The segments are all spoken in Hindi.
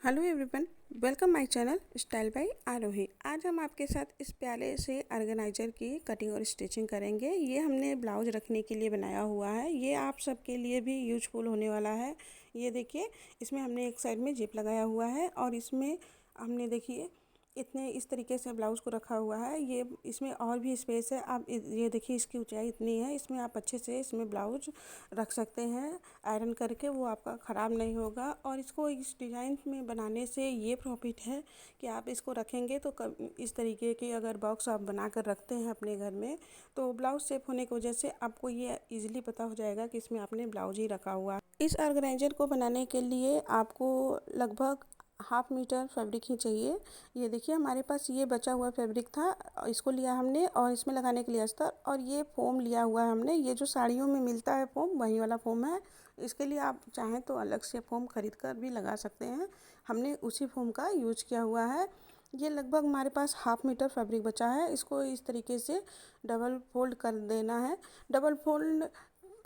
Hello everyone, welcome my channel style by Aarohi. आज हम आपके साथ इस प्याले से ऑर्गेनाइजर की कटिंग और स्टिचिंग करेंगे। ये हमने ब्लाउज रखने के लिए बनाया हुआ है। ये आप सबके लिए भी यूजफुल होने वाला है। ये देखिए, इसमें हमने एक साइड में जिप लगाया हुआ है और इसमें हमने देखिए इतने इस तरीके से ब्लाउज़ को रखा हुआ है। ये इसमें और भी स्पेस है। आप ये देखिए, इसकी ऊंचाई इतनी है, इसमें आप अच्छे से इसमें ब्लाउज रख सकते हैं आयरन करके, वो आपका ख़राब नहीं होगा। और इसको इस डिज़ाइन में बनाने से ये प्रॉफिट है कि आप इसको रखेंगे तो इस तरीके के अगर बॉक्स आप बना कर रखते हैं अपने घर में, तो ब्लाउज सेफ होने की वजह से आपको ये ईजिली पता हो जाएगा कि इसमें आपने ब्लाउज ही रखा हुआ है। इस ऑर्गेनाइजर को बनाने के लिए आपको लगभग 1/2 मीटर फैब्रिक ही चाहिए। ये देखिए, हमारे पास ये बचा हुआ फैब्रिक था, इसको लिया हमने और इसमें लगाने के लिए अस्तर, और ये फोम लिया हुआ है हमने। ये जो साड़ियों में मिलता है फोम, वही वाला फोम है। इसके लिए आप चाहें तो अलग से फोम खरीद कर भी लगा सकते हैं। हमने उसी फोम का यूज किया हुआ है। ये लगभग हमारे पास 1/2 मीटर फैब्रिक बचा है। इसको इस तरीके से डबल फोल्ड कर देना है। डबल फोल्ड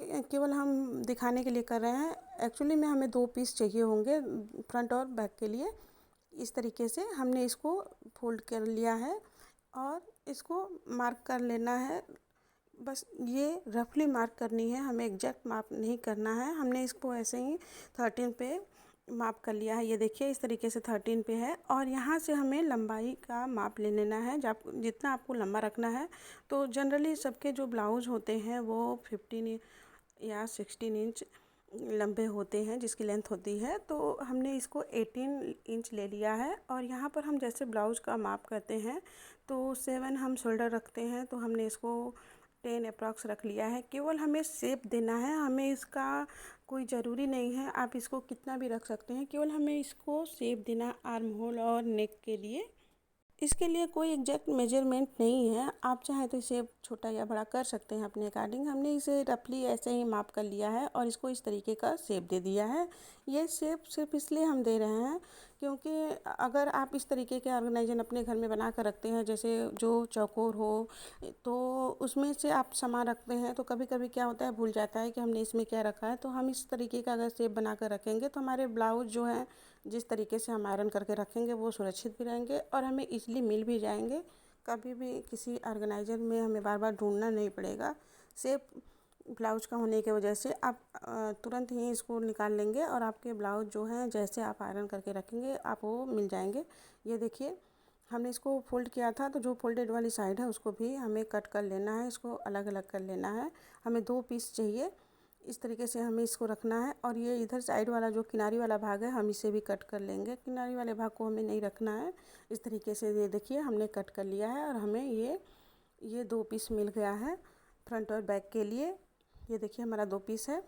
केवल हम दिखाने के लिए कर रहे हैं। एक्चुअली में हमें 2 पीस चाहिए होंगे फ्रंट और बैक के लिए। इस तरीके से हमने इसको फोल्ड कर लिया है और इसको मार्क कर लेना है। बस ये रफली मार्क करनी है, हमें एग्जैक्ट माप नहीं करना है। हमने इसको ऐसे ही 13 पे माप कर लिया है। ये देखिए, इस तरीके से 13 पे है और यहाँ से हमें लंबाई का माप ले लेना है। जब जितना आपको लंबा रखना है, तो जनरली सबके जो ब्लाउज होते हैं वो 15 या 16 इंच लंबे होते हैं, जिसकी लेंथ होती है। तो हमने इसको 18 इंच ले लिया है और यहाँ पर हम जैसे ब्लाउज़ का माप करते हैं तो 7 हम शोल्डर रखते हैं, तो हमने इसको 10 अप्रॉक्स रख लिया है। केवल हमें शेप देना है, हमें इसका कोई ज़रूरी नहीं है, आप इसको कितना भी रख सकते हैं। केवल हमें इसको शेप देना आर्म होल और नेक के लिए। इसके लिए कोई एग्जैक्ट मेजरमेंट नहीं है, आप चाहें तो इसे छोटा या बड़ा कर सकते हैं अपने अकॉर्डिंग। हमने इसे रफली ऐसे ही माप कर लिया है और इसको इस तरीके का शेप दे दिया है। ये शेप सिर्फ इसलिए हम दे रहे हैं क्योंकि अगर आप इस तरीके के ऑर्गेनाइजर अपने घर में बना कर रखते हैं, जैसे जो चौकोर हो, तो उसमें से आप सामान रखते हैं तो कभी कभी क्या होता है, भूल जाता है कि हमने इसमें क्या रखा है। तो हम इस तरीके का अगर शेप बना कर रखेंगे तो हमारे ब्लाउज जो हैं, जिस तरीके से हम आयरन करके रखेंगे वो सुरक्षित भी रहेंगे और हमें इजीली मिल भी जाएंगे। कभी भी किसी ऑर्गेनाइजर में हमें बार बार ढूंढना नहीं पड़ेगा। शेप ब्लाउज का होने की वजह से आप तुरंत ही इसको निकाल लेंगे और आपके ब्लाउज जो हैं, जैसे आप आयरन करके रखेंगे आप वो मिल जाएंगे। ये देखिए, हमने इसको फोल्ड किया था, तो जो फोल्डेड वाली साइड है उसको भी हमें कट कर लेना है। इसको अलग अलग कर लेना है। हमें 2 पीस चाहिए, इस तरीके से हमें इसको रखना है। और ये इधर साइड वाला जो किनारी वाला भाग है, हम इसे भी कट कर लेंगे। किनारी वाले भाग को हमें नहीं रखना है। इस तरीके से ये देखिए, हमने कट कर लिया है और हमें ये 2 पीस मिल गया है फ्रंट और बैक के लिए। ये देखिए, हमारा 2 पीस है।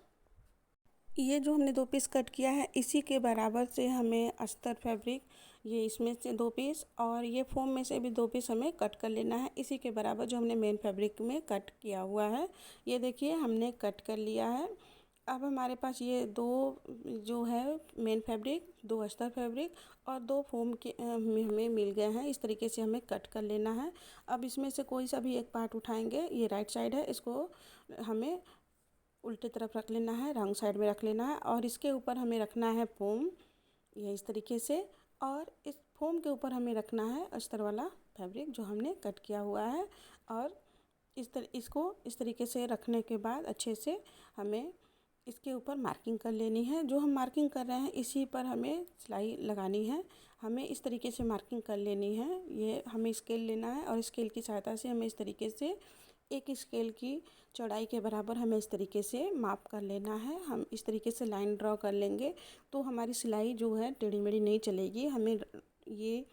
ये जो हमने 2 पीस कट किया है, इसी के बराबर से हमें अस्तर फैब्रिक, ये इसमें से 2 पीस और ये फोम में से भी 2 पीस हमें कट कर लेना है, इसी के बराबर जो हमने मेन फैब्रिक में कट किया हुआ है। ये देखिए, हमने कट कर लिया है। अब हमारे पास ये 2 जो है मेन फैब्रिक, 2 अस्तर फैब्रिक और 2 फोम के हमें मिल गए हैं। इस तरीके से हमें कट कर लेना है। अब इसमें से कोई सा भी एक पार्ट उठाएंगे, ये राइट साइड है, इसको हमें उल्टे तरफ रख लेना है, रॉन्ग साइड में रख लेना है और इसके ऊपर हमें रखना है फोम, ये इस तरीके से। और इस फोम के ऊपर हमें रखना है अस्तर वाला फैब्रिक जो हमने कट किया हुआ है। और इसको इस तरीके से रखने के बाद अच्छे से हमें इसके ऊपर मार्किंग कर लेनी है। जो हम मार्किंग कर रहे हैं इसी पर हमें सिलाई लगानी है। हमें इस तरीके से मार्किंग कर लेनी है। ये हमें स्केल लेना है और स्केल की सहायता से हमें इस तरीके से एक स्केल की चौड़ाई के बराबर हमें इस तरीके से माप कर लेना है। हम इस तरीके से लाइन ड्रॉ कर लेंगे तो हमारी सिलाई जो है टेढ़ी मेढ़ी नहीं चलेगी। हमें ये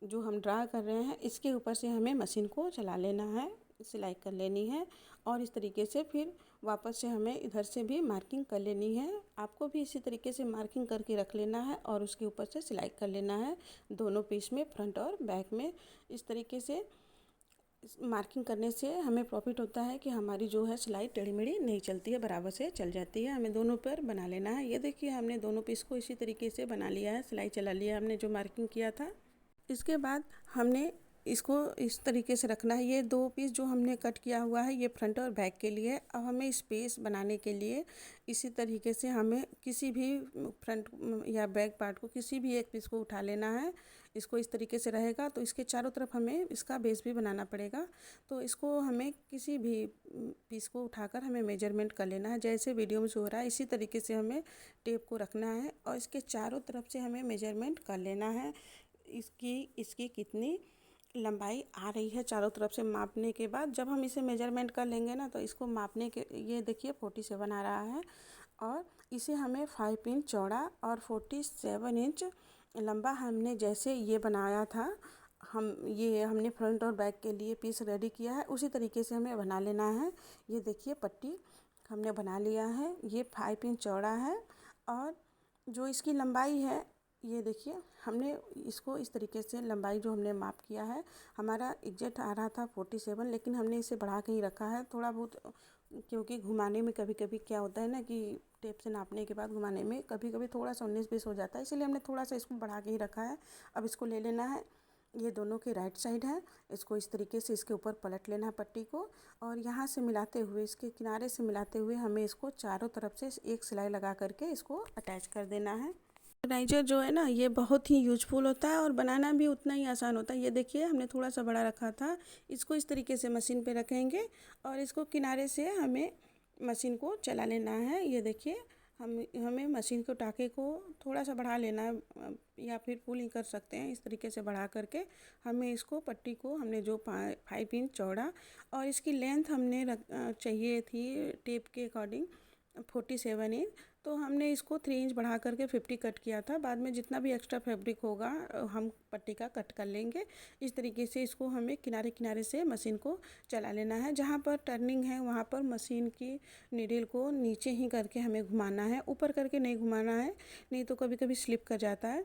जो हम ड्रा कर रहे हैं, इसके ऊपर से हमें मशीन को चला लेना है, सिलाई कर लेनी है और इस तरीके से फिर वापस से हमें इधर से भी मार्किंग कर लेनी है। आपको भी इसी तरीके से मार्किंग करके रख लेना है और उसके ऊपर से सिलाई कर लेना है, दोनों पीस में, फ्रंट और बैक में। इस तरीके से मार्किंग करने से हमें प्रॉफिट होता है कि हमारी जो है सिलाई टेढ़ी मेढ़ी नहीं चलती है, बराबर से चल जाती है। हमें दोनों पर बना लेना है। ये देखिए, हमने दोनों पीस को इसी तरीके से बना लिया है, सिलाई चला लिया हमने जो मार्किंग किया था। इसके बाद हमने इसको इस तरीके से रखना है। ये 2 पीस जो हमने कट किया हुआ है ये फ्रंट और बैक के लिए। अब हमें स्पेस बनाने के लिए इसी तरीके से हमें किसी भी फ्रंट या बैक पार्ट को किसी भी एक पीस को उठा लेना है। इसको इस तरीके से रहेगा तो इसके चारों तरफ हमें इसका बेस भी बनाना पड़ेगा। तो इसको हमें किसी भी पीस को उठाकर हमें मेजरमेंट कर लेना है। जैसे वीडियो में शो हो रहा है इसी तरीके से हमें टेप को रखना है और इसके चारों तरफ से हमें मेजरमेंट कर लेना है। इसकी कितनी लंबाई आ रही है चारों तरफ से मापने के बाद जब हम इसे मेजरमेंट कर लेंगे ना तो इसको मापने के ये देखिए 47 आ रहा है और इसे हमें 5 इंच चौड़ा और 47 इंच लंबा हमने जैसे ये बनाया था हमने फ्रंट और बैक के लिए पीस रेडी किया है उसी तरीके से हमें बना लेना है। ये देखिए पट्टी हमने बना लिया है। ये 5 इंच चौड़ा है और जो इसकी लंबाई है ये देखिए हमने इसको इस तरीके से लंबाई जो हमने माप किया है हमारा एग्जैक्ट आ रहा था 47 लेकिन हमने इसे बढ़ा के ही रखा है थोड़ा बहुत, क्योंकि घुमाने में कभी कभी क्या होता है ना कि टेप से नापने के बाद घुमाने में कभी कभी थोड़ा सा 19-20 हो जाता है, इसलिए हमने थोड़ा सा इसको बढ़ा के ही रखा है। अब इसको ले लेना है, ये दोनों के राइट साइड है, इसको इस तरीके से इसके ऊपर पलट लेना है पट्टी को और यहाँ से मिलाते हुए इसके किनारे से मिलाते हुए हमें इसको चारों तरफ से एक सिलाई लगा करके इसको अटैच कर देना है। ऑर्गेनाइजर जो है ना ये बहुत ही यूजफुल होता है और बनाना भी उतना ही आसान होता है। ये देखिए हमने थोड़ा सा बड़ा रखा था, इसको इस तरीके से मशीन पे रखेंगे और इसको किनारे से हमें मशीन को चला लेना है। ये देखिए हमें मशीन को टाँके को थोड़ा सा बढ़ा लेना है या फिर पुलिंग कर सकते हैं। इस तरीके से बढ़ा करके हमें इसको पट्टी को हमने जो 5 इंच चौड़ा और इसकी लेंथ हमने चाहिए थी टेप के अकॉर्डिंग 47 इंच, तो हमने इसको 3 इंच बढ़ा करके 50 कट किया था। बाद में जितना भी एक्स्ट्रा फैब्रिक होगा हम पट्टी का कट कर लेंगे। इस तरीके से इसको हमें किनारे किनारे से मशीन को चला लेना है। जहाँ पर टर्निंग है वहाँ पर मशीन की नीडल को नीचे ही करके हमें घुमाना है, ऊपर करके नहीं घुमाना है, नहीं तो कभी कभी स्लिप कर जाता है।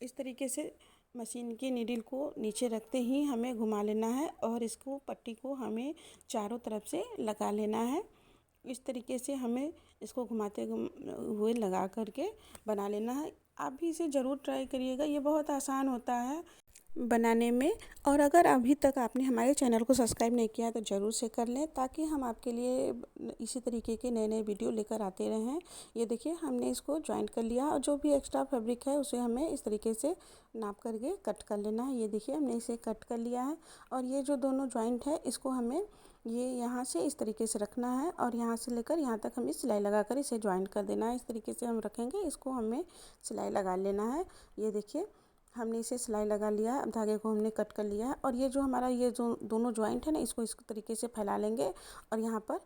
इस तरीके से मशीन की नीडल को नीचे रखते ही हमें घुमा लेना है और इसको पट्टी को हमें चारों तरफ से लगा लेना है। इस तरीके से हमें इसको घुमाते हुए लगा करके बना लेना है। आप भी इसे ज़रूर ट्राई करिएगा, ये बहुत आसान होता है बनाने में। और अगर अभी तक आपने हमारे चैनल को सब्सक्राइब नहीं किया है तो ज़रूर से कर लें ताकि हम आपके लिए इसी तरीके के नए नए वीडियो लेकर आते रहें। ये देखिए हमने इसको जॉइंट कर लिया और जो भी एक्स्ट्रा फैब्रिक है उसे हमें इस तरीके से नाप करके कट कर लेना है। ये देखिए हमने इसे कट कर लिया है और ये जो दोनों जॉइंट है इसको हमें ये यहाँ से इस तरीके से रखना है और यहाँ से लेकर यहाँ तक हमें सिलाई लगाकर इसे जॉइंट कर देना है। इस तरीके से हम रखेंगे, इसको हमें सिलाई लगा लेना है। ये देखिए हमने इसे सिलाई लगा लिया है, अब धागे को हमने कट कर लिया है और ये जो हमारा ये जो दोनों जॉइंट है ना इसको इस तरीके से फैला लेंगे और यहाँ पर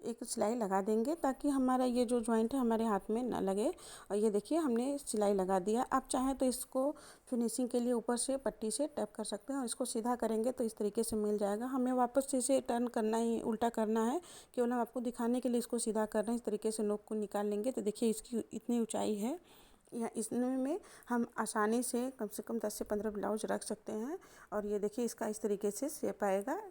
एक सिलाई लगा देंगे ताकि हमारा ये जो जॉइंट है हमारे हाथ में ना लगे। और ये देखिए हमने सिलाई लगा दिया। आप चाहें तो इसको फिनिशिंग के लिए ऊपर से पट्टी से टैप कर सकते हैं और इसको सीधा करेंगे तो इस तरीके से मिल जाएगा। हमें वापस से इसे टर्न करना ही उल्टा करना है, केवल हम आपको दिखाने के लिए इसको सीधा कर रहे हैं। इस तरीके से नोक को निकाल लेंगे तो देखिए इसकी इतनी ऊंचाई है या इसमें हम आसानी से कम 10 से 15 ब्लाउज रख सकते हैं। और ये देखिए इसका इस तरीके से शेप आएगा।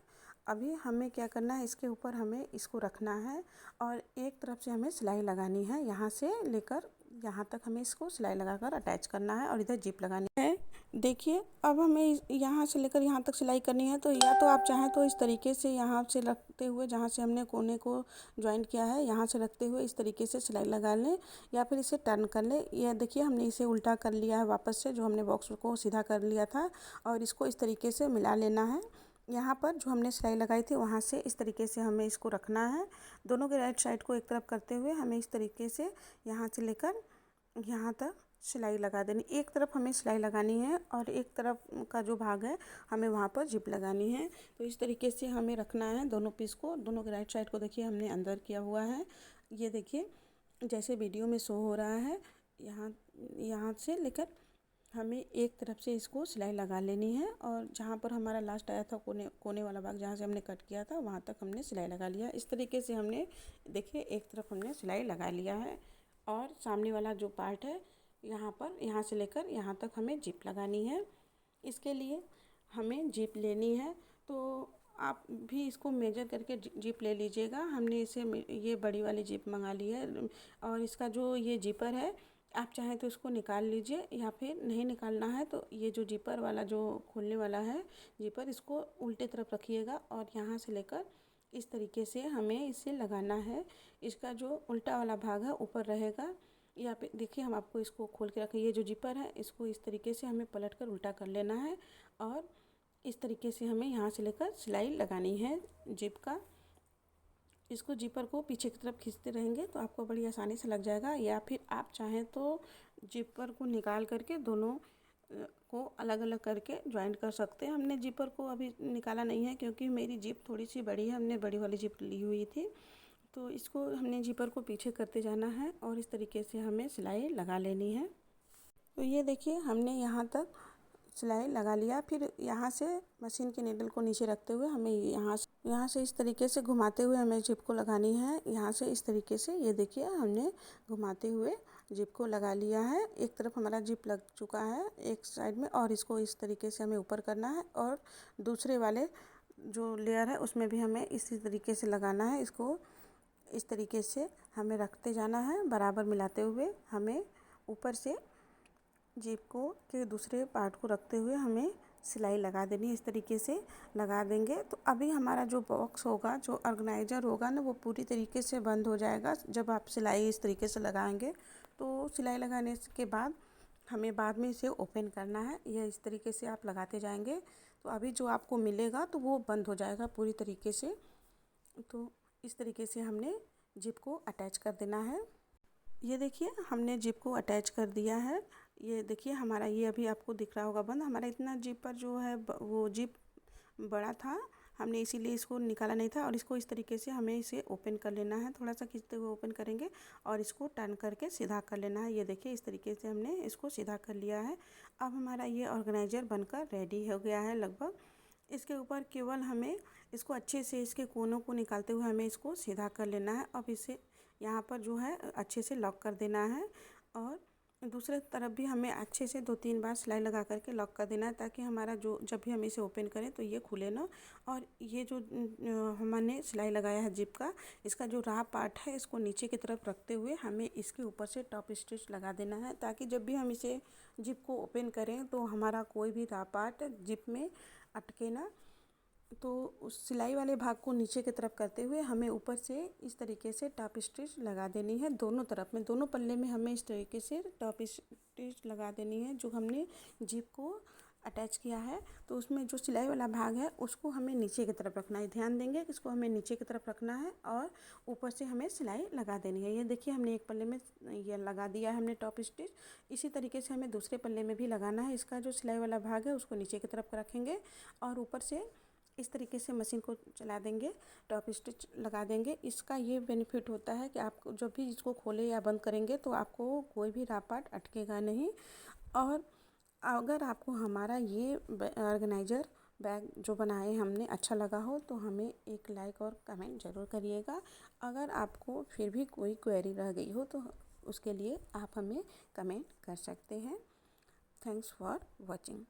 अभी हमें क्या करना है, इसके ऊपर हमें इसको रखना है और एक तरफ से हमें सिलाई लगानी है, यहाँ से लेकर यहाँ तक हमें इसको सिलाई लगाकर अटैच करना है और इधर जिप लगानी है। देखिए अब हमें यहाँ से लेकर यहाँ तक सिलाई करनी है, तो या तो आप चाहें तो इस तरीके से यहाँ से रखते हुए जहाँ से हमने कोने को ज्वाइंट किया है यहाँ से रखते हुए इस तरीके से सिलाई लगा लें या फिर इसे टर्न कर लें। यह देखिए हमने इसे उल्टा कर लिया है वापस से, जो हमने बॉक्स को सीधा कर लिया था और इसको इस तरीके से मिला लेना है। यहाँ पर जो हमने सिलाई लगाई थी वहाँ से इस तरीके से हमें इसको रखना है। दोनों के राइट साइड को एक तरफ करते हुए हमें इस तरीके से यहाँ से लेकर यहाँ तक सिलाई लगा देनी। एक तरफ हमें सिलाई लगानी है और एक तरफ का जो भाग है हमें वहाँ पर जिप लगानी है। तो इस तरीके से हमें रखना है दोनों पीस को। दोनों के राइट साइड को देखिए हमने अंदर किया हुआ है। ये देखिए जैसे वीडियो में शो हो रहा है, यहाँ से लेकर हमें एक तरफ से इसको सिलाई लगा लेनी है और जहाँ पर हमारा लास्ट आया था कोने वाला भाग जहाँ से हमने कट किया था वहाँ तक हमने सिलाई लगा लिया। इस तरीके से हमने देखिए एक तरफ हमने सिलाई लगा लिया है और सामने वाला जो पार्ट है यहाँ से लेकर यहाँ तक हमें जिप लगानी है। इसके लिए हमें जिप लेनी है, तो आप भी इसको मेजर करके जिप ले लीजिएगा। हमने इसे ये बड़ी वाली जिप मंगा ली है और इसका जो ये जिपर है आप चाहें तो इसको निकाल लीजिए, या फिर नहीं निकालना है तो ये जो जिपर वाला जो खोलने वाला है जिपर, इसको उल्टे तरफ रखिएगा और यहाँ से लेकर इस तरीके से हमें इसे लगाना है। इसका जो उल्टा वाला भाग है ऊपर रहेगा। यहाँ पे देखिए, हम आपको इसको खोल के रखें। ये जो जिपर है इसको इस तरीके से हमें पलट कर उल्टा कर लेना है और इस तरीके से हमें यहाँ से लेकर सिलाई लगानी है जिप का। इसको जिपर को पीछे की तरफ खींचते रहेंगे तो आपको बड़ी आसानी से लग जाएगा, या फिर आप चाहें तो जिपर को निकाल करके दोनों को अलग अलग करके ज्वाइंट कर सकते हैं। हमने जिपर को अभी निकाला नहीं है क्योंकि मेरी जिप थोड़ी सी बड़ी है, हमने बड़ी वाली जिप ली हुई थी। तो इसको हमने जिपर को पीछे करते जाना है और इस तरीके से हमें सिलाई लगा लेनी है। तो ये देखिए, हमने यहाँ तक सिलाई लगा लिया। फिर यहाँ से मशीन के नीडल को नीचे रखते हुए हमें यहाँ से इस तरीके से घुमाते हुए हमें जिप को लगानी है। यहाँ से इस तरीके से, ये देखिए, हमने घुमाते हुए जिप को लगा लिया है। एक तरफ हमारा जिप लग चुका है एक साइड में, और इसको इस तरीके से हमें ऊपर करना है और दूसरे वाले जो लेयर है उसमें भी हमें इसी तरीके से लगाना है। इसको इस तरीके से हमें रखते जाना है, बराबर मिलाते हुए हमें ऊपर से जिप को के दूसरे पार्ट को रखते हुए हमें सिलाई लगा देनी है। इस तरीके से लगा देंगे तो अभी हमारा जो बॉक्स होगा, जो ऑर्गेनाइज़र होगा ना, वो पूरी तरीके से बंद हो जाएगा जब आप सिलाई इस तरीके से लगाएंगे। तो सिलाई लगाने के बाद हमें बाद में इसे ओपन करना है। यह इस तरीके से आप लगाते जाएंगे तो अभी जो आपको मिलेगा तो वो बंद हो जाएगा पूरी तरीके से। तो इस तरीके से हमने जिप को अटैच कर देना है। ये देखिए, हमने जिप को अटैच कर दिया है। ये देखिए, हमारा ये अभी आपको दिख रहा होगा बंद। हमारा इतना जिप पर जो है वो जिप बड़ा था, हमने इसीलिए इसको निकाला नहीं था। और इसको इस तरीके से हमें इसे ओपन कर लेना है, थोड़ा सा खींचते हुए ओपन करेंगे और इसको टर्न करके सीधा कर लेना है। ये देखिए, इस तरीके से हमने इसको सीधा कर लिया है। अब हमारा ये ऑर्गेनाइज़र बनकर रेडी हो गया है लगभग। इसके ऊपर केवल हमें इसको अच्छे से इसके कोनों को निकालते हुए हमें इसको सीधा कर लेना है। अब इसे यहाँ पर जो है अच्छे से लॉक कर देना है और दूसरे तरफ भी हमें अच्छे से 2-3 बार सिलाई लगा करके लॉक कर देना है, ताकि हमारा जो जब भी हम इसे ओपन करें तो ये खुले ना। और ये जो हमने सिलाई लगाया है जिप का, इसका जो रहा पार्ट है इसको नीचे की तरफ रखते हुए हमें इसके ऊपर से टॉप स्टिच लगा देना है, ताकि जब भी हम इसे जिप को ओपन करें तो हमारा कोई भी रहा पार्ट जिप में अटके ना। तो उस सिलाई वाले भाग को नीचे की तरफ करते हुए हमें ऊपर से इस तरीके से टॉप स्टिच लगा देनी है। दोनों तरफ में, दोनों पल्ले में हमें इस तरीके से टॉप स्टिच लगा देनी है। जो हमने जिप को अटैच किया है तो उसमें जो सिलाई वाला भाग है उसको हमें नीचे की तरफ रखना है। ध्यान देंगे कि इसको हमें नीचे की तरफ रखना है और ऊपर से हमें सिलाई लगा देनी है। ये देखिए, हमने एक पल्ले में ये लगा दिया है हमने टॉप स्टिच। इसी तरीके से हमें दूसरे पल्ले में भी लगाना है। इसका जो सिलाई वाला भाग है उसको नीचे की तरफ रखेंगे और ऊपर से इस तरीके से मशीन को चला देंगे, टॉप स्टिच लगा देंगे। इसका ये बेनिफिट होता है कि आप जब भी इसको खोले या बंद करेंगे तो आपको कोई भी रहा पार्ट अटकेगा नहीं। और अगर आपको हमारा ये ऑर्गेनाइज़र बैग जो बनाए हमने अच्छा लगा हो तो हमें एक लाइक और कमेंट ज़रूर करिएगा। अगर आपको फिर भी कोई क्वेरी रह गई हो तो उसके लिए आप हमें कमेंट कर सकते हैं। Thanks for watching.